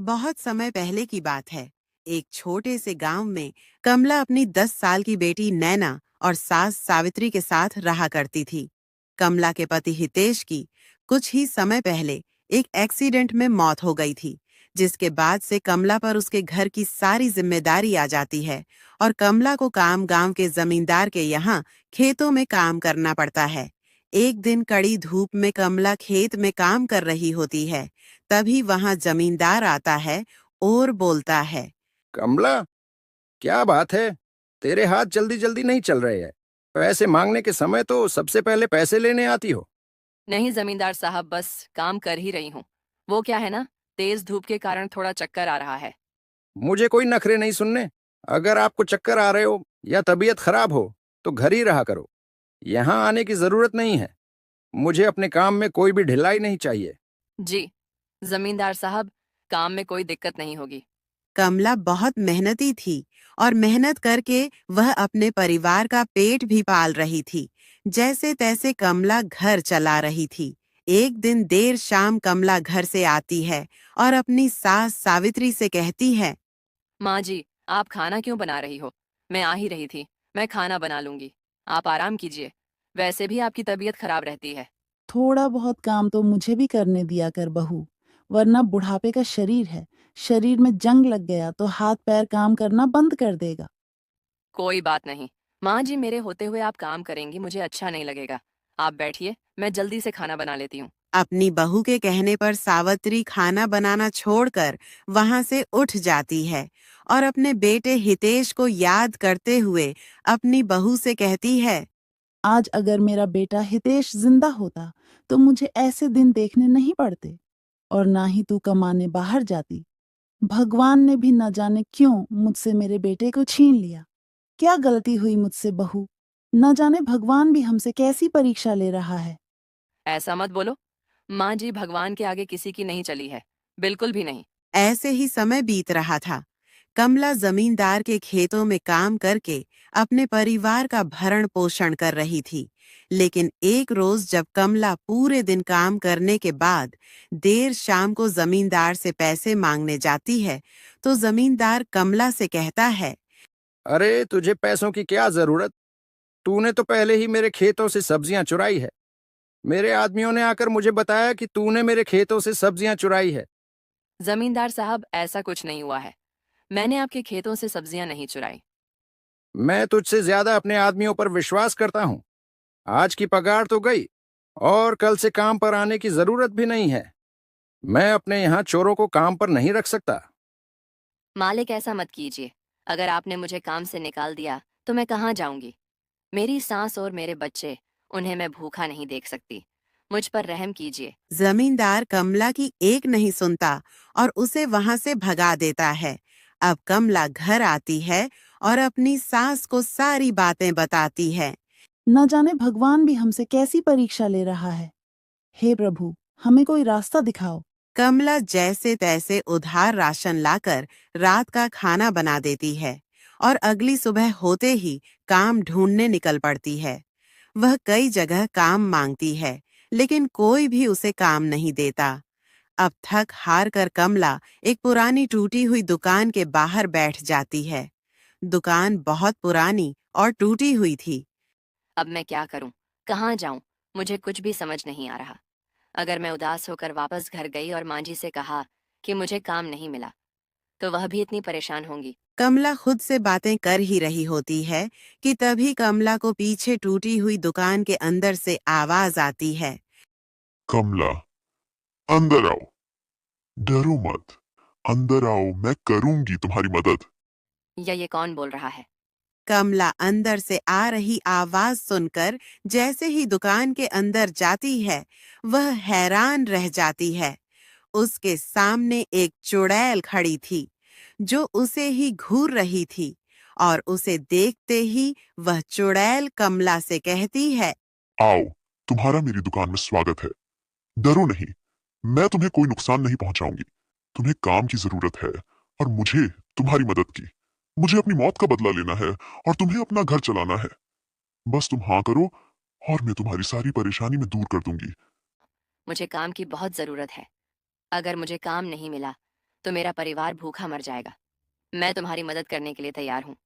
बहुत समय पहले की बात है। एक छोटे से गांव में कमला अपनी 10 साल की बेटी नैना और सास सावित्री के साथ रहा करती थी। कमला के पति हितेश की कुछ ही समय पहले एक एक्सीडेंट में मौत हो गई थी, जिसके बाद से कमला पर उसके घर की सारी जिम्मेदारी आ जाती है और कमला को काम गांव के जमींदार के यहाँ खेतों में काम करना पड़ता है। एक दिन कड़ी धूप में कमला खेत में काम कर रही होती है। तभी वहां जमींदार आता है और बोलता है। कमला, क्या बात है? तेरे हाथ जल्दी जल्दी नहीं चल रहे हैं। पैसे मांगने के समय तो सबसे पहले पैसे लेने आती हो। नहीं जमींदार साहब, बस काम कर ही रही हूँ। वो क्या है ना, तेज धूप के कारण थोड़ा चक्कर आ रहा है। मुझे कोई नखरे नहीं सुनने। अगर आपको चक्कर आ रहे हो या तबीयत खराब हो तो घर ही रहा करो। यहाँ आने की जरूरत नहीं है। मुझे अपने काम में कोई भी ढिलाई नहीं चाहिए। जी जमींदार साहब, काम में कोई दिक्कत नहीं होगी। कमला बहुत मेहनती थी और मेहनत करके वह अपने परिवार का पेट भी पाल रही थी। जैसे तैसे कमला घर चला रही थी। एक दिन देर शाम कमला घर से आती है और अपनी सास सावित्री से कहती है। माँ जी, आप खाना क्यों बना रही हो? मैं आ ही रही थी। मैं खाना बना लूंगी, आप आराम कीजिए। वैसे भी आपकी तबीयत खराब रहती है। थोड़ा बहुत काम तो मुझे भी करने दिया कर बहू, वरना बुढ़ापे का शरीर है। शरीर में जंग लग गया तो हाथ पैर काम करना बंद कर देगा। कोई बात नहीं माँ जी, मेरे होते हुए आप काम करेंगी मुझे अच्छा नहीं लगेगा। आप बैठिए, मैं जल्दी से खाना बना लेती हूँ। अपनी बहू के कहने पर सावित्री खाना बनाना छोड़कर वहां से उठ जाती है और अपने बेटे हितेश को याद करते हुए अपनी बहू से कहती है। आज अगर मेरा बेटा हितेश जिंदा होता तो मुझे ऐसे दिन देखने नहीं पड़ते और ना ही तू कमाने बाहर जाती। भगवान ने भी न जाने क्यों मुझसे मेरे बेटे को छीन लिया। क्या गलती हुई मुझसे बहू? न जाने भगवान भी हमसे कैसी परीक्षा ले रहा है। ऐसा मत बोलो माँ जी, भगवान के आगे किसी की नहीं चली है, बिल्कुल भी नहीं। ऐसे ही समय बीत रहा था। कमला जमींदार के खेतों में काम करके अपने परिवार का भरण पोषण कर रही थी। लेकिन एक रोज जब कमला पूरे दिन काम करने के बाद देर शाम को जमींदार से पैसे मांगने जाती है, तो जमींदार कमला से कहता है। अरे, तुझे पैसों की क्या जरूरत? तूने तो पहले ही मेरे खेतों से सब्जियां चुराई है। मेरे आदमियों ने आकर मुझे बताया कि तूने मेरे खेतों से सब्जियां चुराई है। जमींदार साहब, ऐसा कुछ नहीं हुआ है। मैंने आपके खेतों से सब्जियां नहीं चुराई। मैं तुझसे ज्यादा अपने आदमियों पर विश्वास करता हूँ। आज की पगार तो गई और कल से काम पर आने की जरूरत भी नहीं है। मैं अपने यहाँ चोरों को काम पर नहीं रख सकता। मालिक, ऐसा मत कीजिए। अगर आपने मुझे काम से निकाल दिया तो मैं कहाँ जाऊंगी? मेरी सास और मेरे बच्चे, उन्हें मैं भूखा नहीं देख सकती। मुझ पर रहम कीजिए। जमींदार कमला की एक नहीं सुनता और उसे वहां से भगा देता है। अब कमला घर आती है और अपनी सास को सारी बातें बताती है। न जाने भगवान भी हमसे कैसी परीक्षा ले रहा है। हे प्रभु, हमें कोई रास्ता दिखाओ। कमला जैसे तैसे उधार राशन लाकर रात का खाना बना देती है और अगली सुबह होते ही काम ढूंढने निकल पड़ती है। वह कई जगह काम मांगती है, लेकिन कोई भी उसे काम नहीं देता। अब थक हार कर कमला एक पुरानी टूटी हुई दुकान के बाहर बैठ जाती है। दुकान बहुत पुरानी और टूटी हुई थी। अब मैं क्या करूं? कहाँ जाऊं? मुझे कुछ भी समझ नहीं आ रहा। अगर मैं उदास होकर वापस घर गई और माँ जी से कहा कि मुझे काम नहीं मिला, तो वह भी इतनी परेशान होंगी। कमला खुद से बातें कर ही रही होती है कि तभी कमला को पीछे टूटी हुई दुकान के अंदर से आवाज आती है। कमला, अंदर आओ। डरो मत। अंदर आओ, मैं करूंगी तुम्हारी मदद। या ये कौन बोल रहा है? कमला अंदर से आ रही आवाज सुनकर जैसे ही दुकान के अंदर जाती है, वह हैरान रह जाती है। उसके सामने एक चुड़ैल खड़ी थी, जो उसे ही घूर रही थी और उसे देखते ही वह चुड़ैल कमला से कहती है। आओ, तुम्हारा मेरी दुकान में स्वागत है। डरो नहीं, मैं तुम्हें कोई नुकसान नहीं पहुंचाऊंगी। तुम्हें काम की जरूरत है और मुझे तुम्हारी मदद की। मुझे अपनी मौत का बदला लेना है और तुम्हें अपना घर चलाना है। बस तुम हाँ करो और मैं तुम्हारी सारी परेशानी में दूर कर दूंगी। मुझे काम की बहुत ज़रूरत है। अगर मुझे काम नहीं मिला तो मेरा परिवार भूखा मर जाएगा। मैं तुम्हारी मदद करने के लिए तैयार हूँ।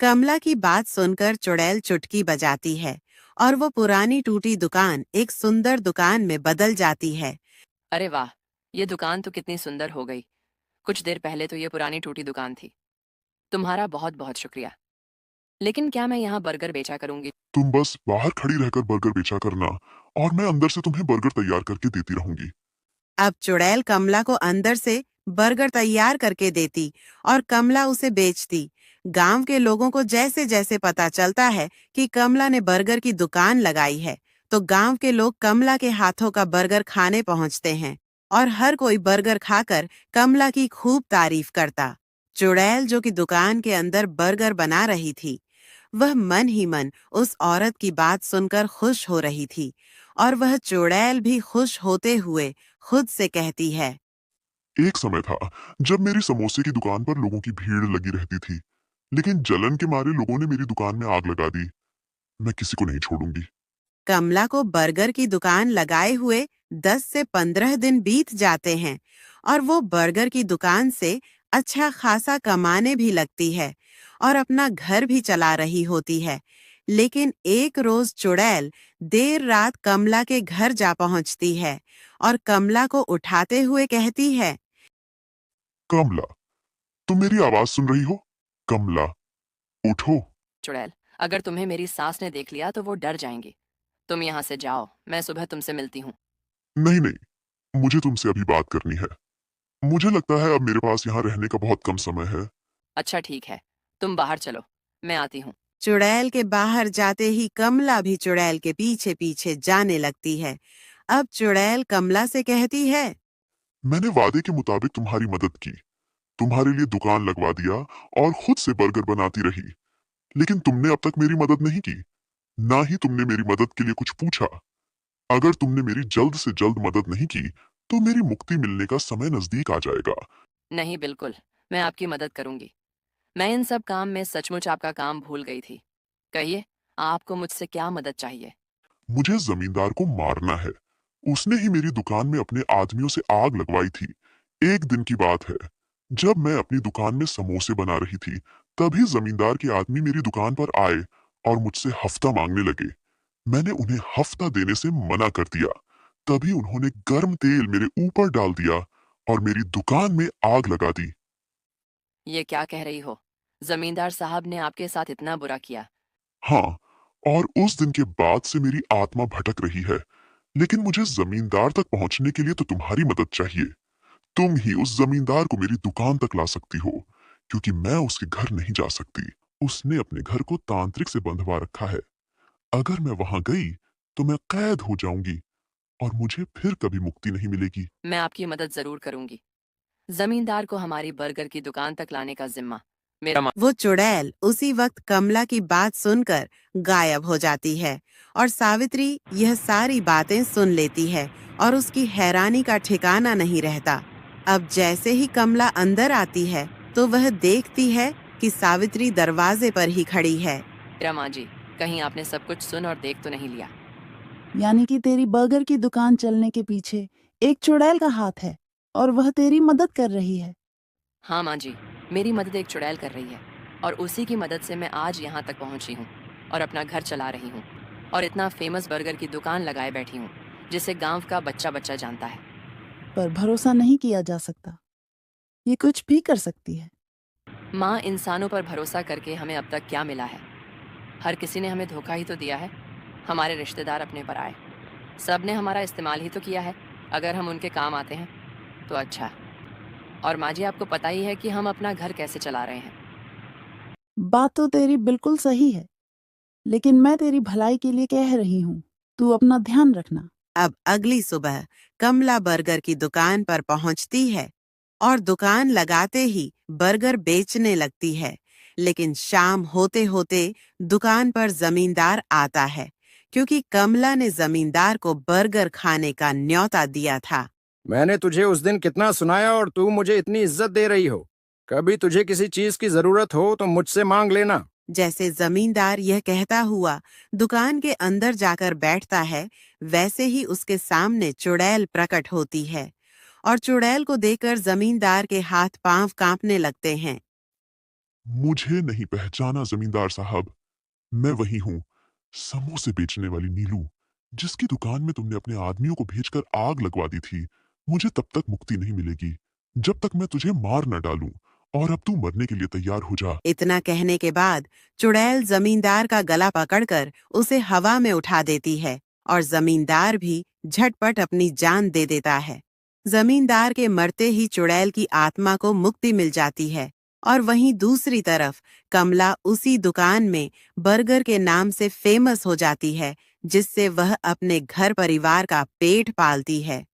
कमला की बात सुनकर चुड़ैल चुटकी बजाती है और वो पुरानी टूटी दुकान एक सुंदर दुकान में बदल जाती है। अरे वाह, ये दुकान तो कितनी सुंदर हो गई। कुछ देर पहले तो ये पुरानी टूटी दुकान थी। तुम्हारा बहुत बहुत शुक्रिया। लेकिन क्या मैं यहाँ बर्गर बेचा करूंगी? तुम बस बाहर खड़ी रहकर बर्गर बेचा करना और मैं अंदर से तुम्हें बर्गर तैयार करके देती रहूंगी। अब चुड़ैल कमला को अंदर से बर्गर तैयार करके देती और कमला उसे बेचती। गांव के लोगों को जैसे जैसे पता चलता है कि कमला ने बर्गर की दुकान लगाई है, तो गांव के लोग कमला के हाथों का बर्गर खाने पहुंचते हैं और हर कोई बर्गर खाकर कमला की खूब तारीफ करता। चुड़ैल जो कि दुकान के अंदर बर्गर बना रही थी, वह मन ही मन उस औरत की बात सुनकर खुश हो रही थी और वह चुड़ैल भी खुश होते हुए खुद से कहती है। एक समय था जब मेरी समोसे की दुकान पर लोगों की भीड़ लगी रहती थी, लेकिन जलन के मारे लोगों ने मेरी दुकान में आग लगा दी। मैं किसी को नहीं छोड़ूंगी। कमला को बर्गर की दुकान लगाए हुए 10 से 15 दिन बीत जाते हैं और वो बर्गर की दुकान से अच्छा खासा कमाने भी लगती है और अपना घर भी चला रही होती है। लेकिन एक रोज चुड़ैल देर रात कमला के घर जा पहुंचती है और कमला को उठाते हुए कहती है। कमला, तुम मेरी आवाज सुन रही हो? कमला, उठो। चुड़ैल, अगर तुम्हें मेरी सास ने देख लिया तो वो डर जाएंगी। तुम यहाँ से जाओ, मैं सुबह तुमसे मिलती हूँ। नहीं नहीं, मुझे तुमसे अभी बात करनी है। मुझे लगता है अब मेरे पास यहाँ रहने का बहुत कम समय है। अच्छा ठीक है, तुम बाहर चलो, मैं आती हूँ। चुड़ैल के बाहर जाते ही कमला भी चुड़ैल के पीछे पीछे जाने लगती है। अब चुड़ैल कमला से कहती है। मैंने वादे के मुताबिक तुम्हारी मदद की, तुम्हारे लिए दुकान लगवा दिया और खुद से बर्गर बनाती रही, लेकिन तुमने अब तक मेरी मदद नहीं की। ना ही तुमने मेरी मदद के लिए कुछ पूछा। अगर तुमने मेरी जल्द से जल्द मदद नहीं की तो मेरी मुक्ति मिलने का समय नजदीक आ जाएगा। नहीं, बिल्कुल, मैं आपकी मदद करूंगी। मैं इन सब काम में सचमुच आपका काम भूल गई थी। कहिए, आपको मुझसे क्या मदद चाहिए? मुझे जमींदार को मारना है। उसने ही मेरी दुकान में अपने आदमियों से आग लगवाई थी। एक दिन की बात है, जब मैं अपनी दुकान में समोसे बना रही थी, तभी जमींदार के आदमी मेरी दुकान पर आए और मुझसे हफ्ता मांगने लगे। मैंने उन्हें हफ्ता देने से मना कर दिया। तभी उन्होंने गर्म तेल मेरे ऊपर डाल दिया और मेरी दुकान में आग लगा दी। ये क्या कह रही हो? जमींदार साहब ने आपके साथ इतना बुरा किया? हाँ, और उस दिन के बाद से मेरी आत्मा भटक रही है। लेकिन मुझे जमींदार तक पहुंचने के लिए तो तुम्हारी मदद चाहिए। तुम ही उस जमींदार को मेरी दुकान तक ला सकती हो, क्योंकि मैं उसके घर नहीं जा सकती। उसने अपने घर को तांत्रिक से बंधवा रखा है। अगर मैं वहां गई तो मैं कैद हो जाऊंगी और मुझे फिर कभी मुक्ति नहीं मिलेगी। मैं आपकी मदद जरूर करूंगी। जमींदार को हमारी बर्गर की दुकान तक लाने का जिम्मा मेरा। वो चुड़ैल उसी वक्त कमला की बात सुनकर गायब हो जाती है और सावित्री यह सारी बातें सुन लेती है और उसकी हैरानी का ठिकाना नहीं रहता। अब जैसे ही कमला अंदर आती है तो वह देखती है कि सावित्री दरवाजे पर ही खड़ी है। मेरा माँ जी, कहीं आपने सब कुछ सुन और देख तो नहीं लिया? यानी कि तेरी बर्गर की दुकान चलने के पीछे एक चुड़ैल का हाथ है और वह तेरी मदद कर रही है। हाँ माँ जी, मेरी मदद एक चुड़ैल कर रही है और उसी की मदद से मैं आज यहाँ तक पहुँची हूँ और अपना घर चला रही हूँ और इतना फेमस बर्गर की दुकान लगाए बैठी हूँ जिसे गांव का बच्चा बच्चा जानता है। पर भरोसा नहीं किया जा सकता, ये कुछ भी कर सकती है। माँ, इंसानों पर भरोसा करके हमें अब तक क्या मिला है? हर किसी ने हमें धोखा ही तो दिया है। हमारे रिश्तेदार अपने पर आए, सब ने हमारा इस्तेमाल ही तो किया है। अगर हम उनके काम आते हैं तो अच्छा। और माँ जी, आपको पता ही है कि हम अपना घर कैसे चला रहे हैं। बात तो तेरी बिल्कुल सही है, लेकिन मैं तेरी भलाई के लिए कह रही हूँ, तू अपना ध्यान रखना। अब अगली सुबह कमला बर्गर की दुकान पर पहुंचती है और दुकान लगाते ही बर्गर बेचने लगती है। लेकिन शाम होते होते दुकान पर जमींदार आता है, क्योंकि कमला ने जमींदार को बर्गर खाने का न्योता दिया था। मैंने तुझे उस दिन कितना सुनाया और तू मुझे इतनी इज्जत दे रही हो। कभी तुझे किसी चीज की जरूरत हो तो मुझसे मांग लेना। जैसे जमींदार यह कहता हुआ दुकान के अंदर जाकर बैठता है, वैसे ही उसके सामने चुड़ैल प्रकट होती है और चुड़ैल को देखकर जमींदार के हाथ पांव कांपने लगते हैं। मुझे नहीं पहचाना जमींदार साहब, मैं वही हूँ, समोसे बेचने वाली नीलू, जिसकी दुकान में तुमने अपने आदमियों को भेजकर आग लगवा दी थी। मुझे तब तक मुक्ति नहीं मिलेगी जब तक मैं तुझे मार न डालूं, और अब तू मरने के लिए तैयार हो जा। इतना कहने के बाद चुड़ैल जमींदार का गला पकड़कर उसे हवा में उठा देती है और जमींदार भी झटपट अपनी जान दे देता है। जमींदार के मरते ही चुड़ैल की आत्मा को मुक्ति मिल जाती है और वहीं दूसरी तरफ कमला उसी दुकान में बर्गर के नाम से फेमस हो जाती है, जिससे वह अपने घर परिवार का पेट पालती है।